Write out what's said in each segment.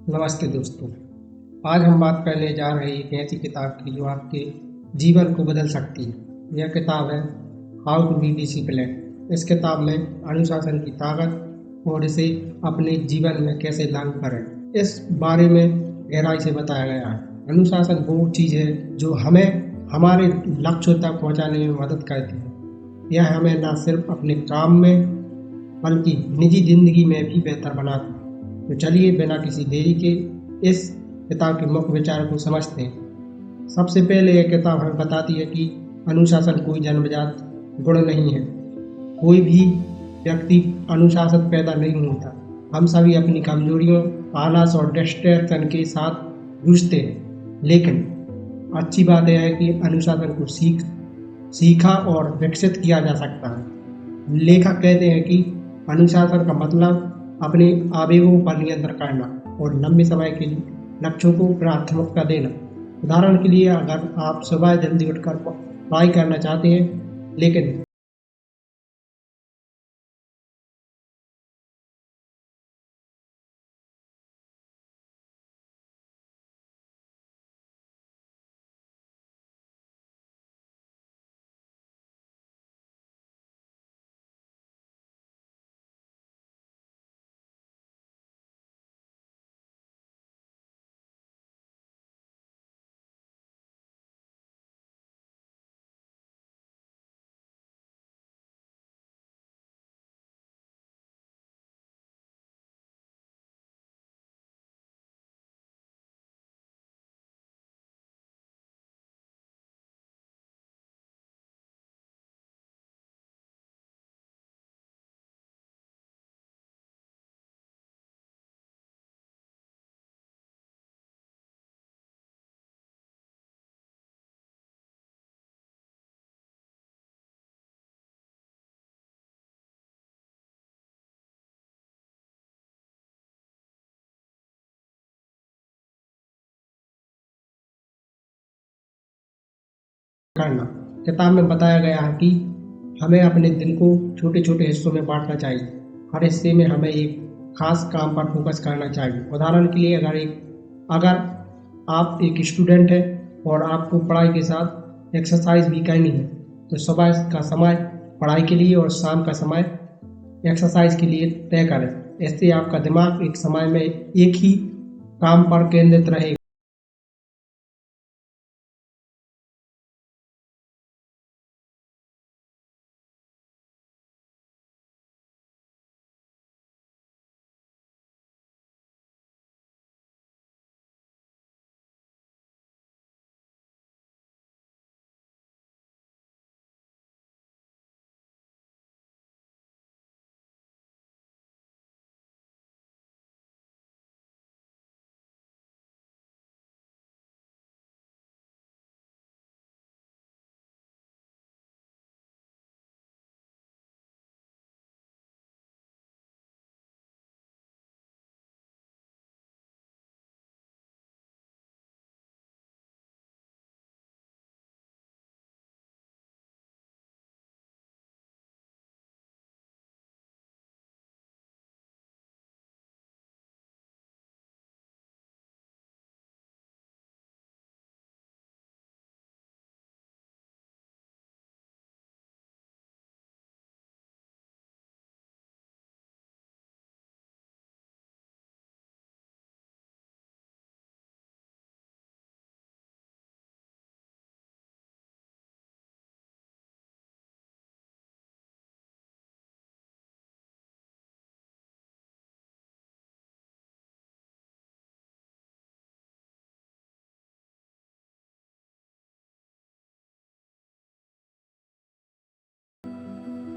नमस्ते दोस्तों। आज हम बात करने जा रहे हैं एक ऐसी किताब की जो आपके जीवन को बदल सकती है। यह किताब है हाउ टू बी डिसिप्लिन। इस किताब में अनुशासन की ताकत और इसे अपने जीवन में कैसे लागू करें इस बारे में गहराई से बताया गया है। अनुशासन वो चीज़ है जो हमें हमारे लक्ष्यों तक पहुंचाने में मदद करती है। यह हमें न सिर्फ अपने काम में बल्कि निजी जिंदगी में भी बेहतर बनाती है। तो चलिए बिना किसी देरी के इस किताब के मुख्य विचार को समझते हैं। सबसे पहले यह किताब हमें बताती है कि अनुशासन कोई जन्मजात गुण नहीं है। कोई भी व्यक्ति अनुशासित पैदा नहीं होता। हम सभी अपनी कमजोरियों, आलस और डिस्ट्रैक्शन के साथ जूझते हैं। लेकिन अच्छी बात यह है कि अनुशासन को सीखा और विकसित किया जा सकता है। लेखक कहते हैं कि अनुशासन का मतलब अपने आवेगों पर नियंत्रण करना और लंबे समय के लिए लक्ष्यों को प्राथमिकता देना। उदाहरण के लिए अगर आप सुबह जल्दी उठकर पढ़ाई करना चाहते हैं लेकिन करना। किताब में बताया गया है कि हमें अपने दिन को छोटे छोटे हिस्सों में बांटना चाहिए। हर हिस्से में हमें एक खास काम पर फोकस करना चाहिए। उदाहरण के लिए अगर आप एक स्टूडेंट हैं और आपको पढ़ाई के साथ एक्सरसाइज भी करनी है तो सुबह का समय पढ़ाई के लिए और शाम का समय एक्सरसाइज के लिए तय करें। इससे आपका दिमाग एक समय में एक ही काम पर केंद्रित रहेगा।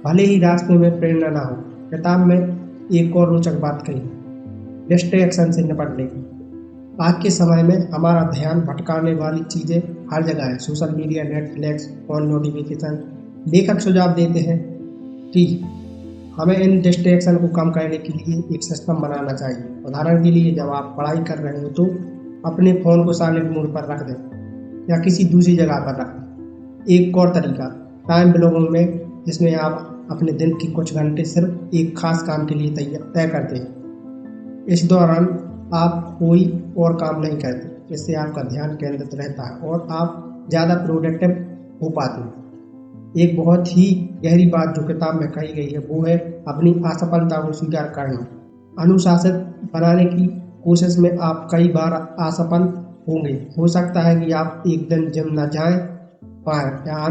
भले ही रास्ते में प्रेरणा ना हो। किताब में एक और रोचक बात कही, डिस्ट्रैक्शन से निपटने की। आज के समय में हमारा ध्यान भटकाने वाली चीजें हर जगह है। Social media, Netflix, phone notification. लेखक सुझाव देते हैं कि हमें इन डिस्ट्रैक्शन को कम करने के लिए एक सिस्टम बनाना चाहिए। उदाहरण के लिए जब आप पढ़ाई कर रहे हो तो अपने फ़ोन को साइलेंट मोड पर रख दें या किसी दूसरी जगह पर रखें। एक और तरीका टाइम ब्लॉकिंग में, जिसमें आप अपने दिन की कुछ घंटे सिर्फ एक खास काम के लिए तय करते हैं। इस दौरान आप कोई और काम नहीं करते। इससे आपका ध्यान केंद्रित रहता है और आप ज़्यादा प्रोडक्टिव हो पाते हैं। एक बहुत ही गहरी बात जो किताब में कही गई है वो है अपनी असफलता को स्वीकार करना। अनुशासित बनाने की कोशिश में आप कई बार असफल होंगे। हो सकता है कि आप एक दिन जिम न जाएं पाए या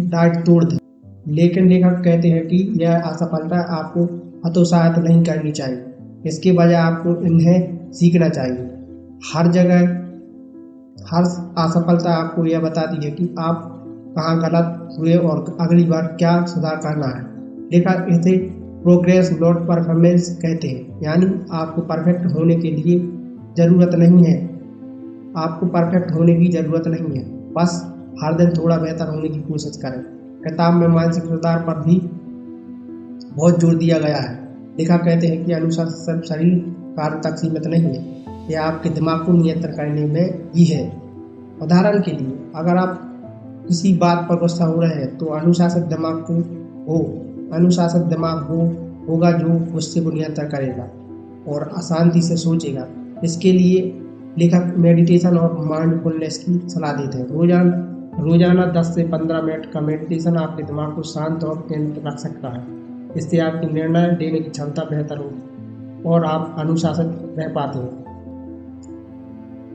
डाइट तोड़ दें, लेकिन लेखक कहते हैं कि यह असफलता आपको हतोत्साहित नहीं करनी चाहिए। इसके बजाय आपको इन्हें सीखना चाहिए। हर जगह हर असफलता आपको यह बताती है कि आप कहाँ गलत हुए और अगली बार क्या सुधार करना है। लेखक इसे प्रोग्रेस नॉट परफॉर्मेंस कहते हैं, यानी आपको परफेक्ट होने के लिए ज़रूरत नहीं है। आपको परफेक्ट होने की ज़रूरत नहीं है, बस हर दिन थोड़ा बेहतर होने की कोशिश करें। किताब में मानसिक सुधार पर भी बहुत जोर दिया गया है। लेखक कहते हैं कि अनुशासन सिर्फ शरीर कार्य तक सीमित नहीं है, यह आपके दिमाग को नियंत्रण करने में भी है। उदाहरण के लिए, अगर आप किसी बात पर गुस्सा हो रहे हैं तो अनुशासित दिमाग होगा जो गुस्से को नियंत्रण करेगा और अशांति से सोचेगा। इसके लिए लेखक मेडिटेशन और माइंडफुलनेस की सलाह देते हैं। रोजाना 10 से 15 मिनट का मेडिटेशन आपके दिमाग को शांत और केंद्रित रख सकता है। इससे आपकी निर्णय लेने की क्षमता बेहतर होगी और आप अनुशासित रह पाते हैं।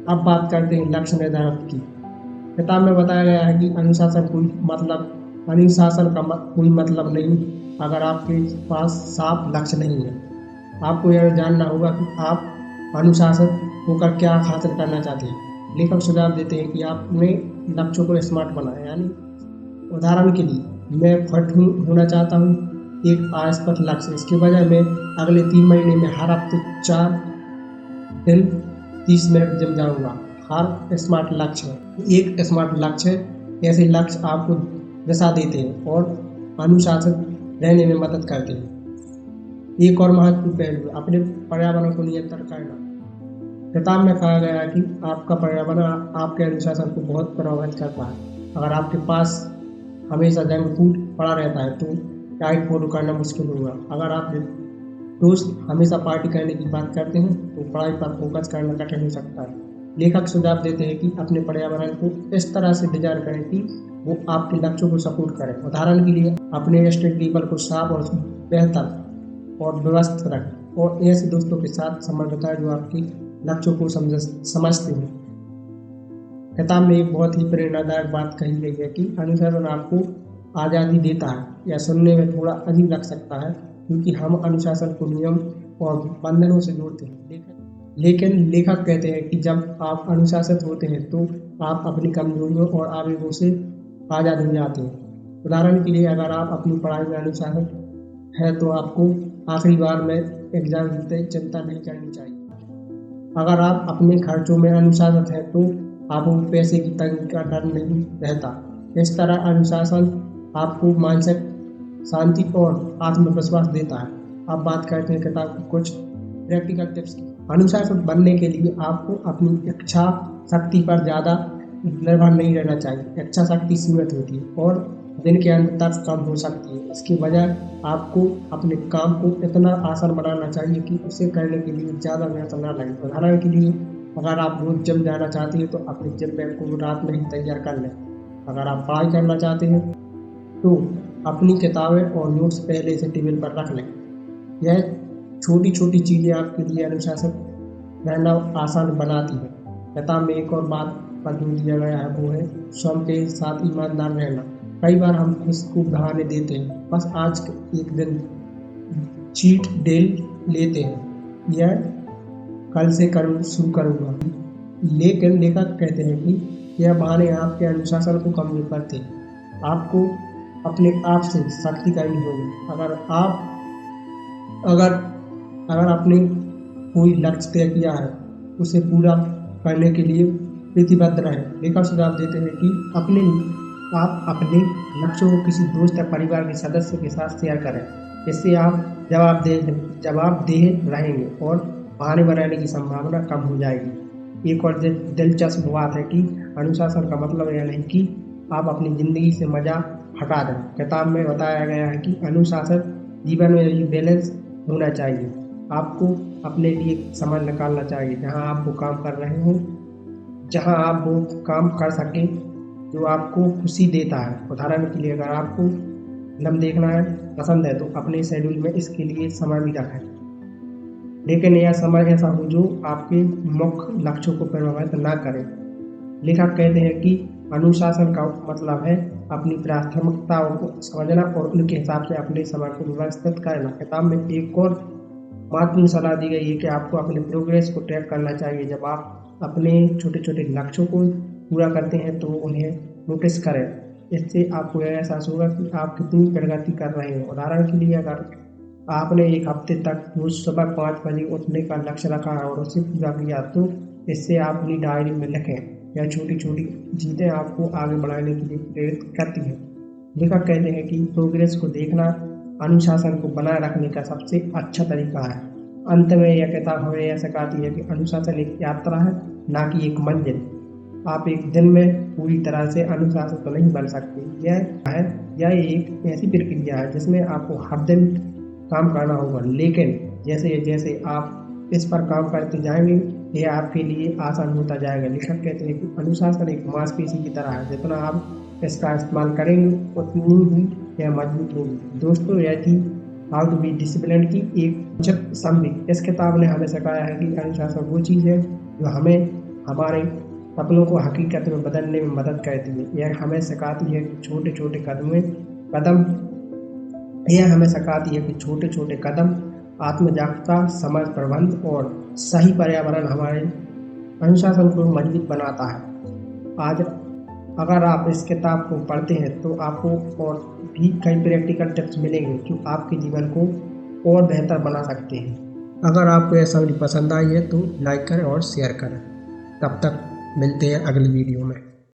अब बात करते हैं लक्ष्य निर्धारण की। किताब में बताया गया है कि अनुशासन का कोई मतलब नहीं अगर आपके पास साफ लक्ष्य नहीं है। आपको यह जानना होगा कि आप अनुशासित होकर क्या हासिल करना चाहते हैं। लेखक सुझाव देते हैं कि आप अपने लक्ष्यों को स्मार्ट बनाएं, यानी उदाहरण के लिए, मैं फिट होना चाहता हूँ, एक अस्पष्ट लक्ष्य। इसके बजाय मैं अगले 3 महीने में हर हफ्ते 4 दिन 30 मिनट जिम जाऊँगा। हर स्मार्ट लक्ष्य एक स्मार्ट लक्ष्य है। ऐसे लक्ष्य आपको दिशा देते हैं और अनुशासित रहने में मदद करते हैं। एक और महत्वपूर्ण पहलू, अपने पर्यावरण को नियंत्रण करना। किताब में कहा गया है कि आपका पर्यावरण आपके अनुशासन को बहुत प्रभावित करता है। अगर आपके पास हमेशा जंक फूड पड़ा रहता है तो डाइट फॉलो करना मुश्किल होगा। अगर आप दोस्त हमेशा पार्टी करने की बात करते हैं तो पढ़ाई पर फोकस करना कठिन हो सकता है। लेखक सुझाव देते हैं कि अपने पर्यावरण को इस तरह से डिजाइन करें कि वो आपके लक्ष्यों को सपोर्ट करें। उदाहरण के लिए, अपने स्टडी टेबल को साफ और बेहतर और व्यवस्थित रखें और ऐसे दोस्तों के साथ समय बिताएं जो आपके लक्ष्यों को समझते हैं। किताब में एक बहुत ही प्रेरणादायक बात कही गई है कि अनुशासन आपको आज़ादी देता है। यह सुनने में थोड़ा अजीब लग सकता है क्योंकि हम अनुशासन को नियम और बंधनों से जोड़ते हैं, लेकिन लेखक कहते हैं कि जब आप अनुशासित होते हैं तो आप अपनी कमजोरियों और आवेगों से आज़ाद हो जाते हैं। उदाहरण के लिए, अगर आप अपनी पढ़ाई में अनुशासित है तो आपको आखिरी बार में एग्जाम जीतते चिंता नहीं करनी चाहिए। अगर आप अपने खर्चों में अनुशासित हैं तो आपको पैसे की तंगी का डर नहीं रहता। इस तरह अनुशासन आपको मानसिक शांति और आत्मविश्वास देता है। अब बात करते हैं किताब की कुछ प्रैक्टिकल टिप्स की। अनुशासित बनने के लिए आपको अपनी इच्छा शक्ति पर ज़्यादा निर्भर नहीं रहना चाहिए। इच्छा शक्ति सीमित होती है और दिन के अंत तक कम हो सकती है। इसके बजाय आपको अपने काम को इतना आसान बनाना चाहिए कि उसे करने के लिए ज़्यादा मेहनत न लगे। उदाहरण के लिए, अगर आप रोज जिम जाना चाहते हैं तो अपने जिम बैग को रात में ही तैयार कर लें। अगर आप पढ़ाई करना चाहते हैं तो अपनी किताबें और नोट्स पहले से टेबल पर रख लें। यह छोटी छोटी चीज़ें आपके लिए अनुशासित रहना आसान बनाती है। किताब में एक और बात पर जोर दिया गया है, वो है स्वयं के साथ ईमानदार रहना। कई बार हम खुद को बहाने देते हैं, बस आज एक दिन चीट डे लेते हैं, यह कल से शुरू करूँगा। लेकिन लेखक कहते हैं कि यह बहाने आपके अनुशासन को कमजोर करते हैं। आपको अपने आप से सख्ती करनी होगी। अगर आपने कोई लक्ष्य तय किया है उसे पूरा करने के लिए प्रतिबद्ध रहें। लेखक सुझाव देते हैं कि आप अपने लक्ष्यों को किसी दोस्त या परिवार के सदस्य के साथ शेयर करें। इससे आप जवाबदेह रहेंगे और बहाने बनाने की संभावना कम हो जाएगी। एक और दिलचस्प बात है कि अनुशासन का मतलब यह नहीं कि आप अपनी जिंदगी से मजा हटा दें। किताब में बताया गया है कि अनुशासन जीवन में बैलेंस होना चाहिए। आपको अपने लिए समय निकालना चाहिए, जहां आप वो काम कर रहे हो, जहां आप वो काम कर सकें जो आपको खुशी देता है। उदाहरण के लिए अगर आपको फिल्म देखना है पसंद है तो अपने शेड्यूल में इसके लिए समय भी रखें, लेकिन यह समय ऐसा हो जो आपके मुख्य लक्ष्यों को प्रभावित ना करे। लेखक कहते हैं कि अनुशासन का मतलब है अपनी प्राथमिकताओं को समझना और उनके हिसाब से अपने समय को व्यवस्थित करना। किताब में एक और महत्वपूर्ण सलाह दी गई है कि आपको अपने प्रोग्रेस को ट्रैक करना चाहिए। जब आप अपने छोटे छोटे लक्ष्यों को पूरा करते हैं तो उन्हें नोटिस करें। इससे आपको यह एहसास होगा कि आप कितनी प्रगति कर रहे हैं। उदाहरण के लिए अगर आपने एक हफ्ते तक रोज सुबह 5 बजे उठने का लक्ष्य रखा है और उसे पूरा किया तो इससे आप अपनी डायरी में लिखें। यह छोटी छोटी जीतें आपको आगे बढ़ाने के लिए प्रेरित करती हैं। लेखक कहते हैं कि प्रोग्रेस को देखना अनुशासन को बनाए रखने का सबसे अच्छा तरीका है। अंत में यह किताब हमें यह सिखाती है कि अनुशासन एक यात्रा है, ना कि एक मंजिल। आप एक दिन में पूरी तरह से अनुशासित तो नहीं बन सकते। यह एक ऐसी प्रक्रिया है जिसमें आपको हर दिन काम करना होगा, लेकिन जैसे जैसे आप इस पर काम करते जाएंगे यह आपके लिए आसान होता जाएगा। लेखक कहते हैं कि अनुशासन एक मांसपेशी की तरह है, जितना आप इसका इस्तेमाल करेंगे उतनी ही यह मजबूत होगी। दोस्तों, यह थी हाउ टू बी डिसिप्लिन की एक संक्षिप्त समरी। इस किताब ने हमें सिखाया है कि अनुशासन वो चीज़ है जो हमें हमारे सपनों को हकीकत में बदलने में मदद करती है। यह हमें सिखाती है कि छोटे छोटे कदम, आत्म-जागरूकता, समय प्रबंधन और सही पर्यावरण हमारे अनुशासन को मजबूत बनाता है। आज अगर आप इस किताब को पढ़ते हैं तो आपको और भी कई प्रैक्टिकल टिप्स मिलेंगे जो आपके जीवन को और बेहतर बना सकते हैं। अगर आपको यह समझ पसंद आई है तो लाइक करें और शेयर करें। तब तक मिलते हैं अगली वीडियो में।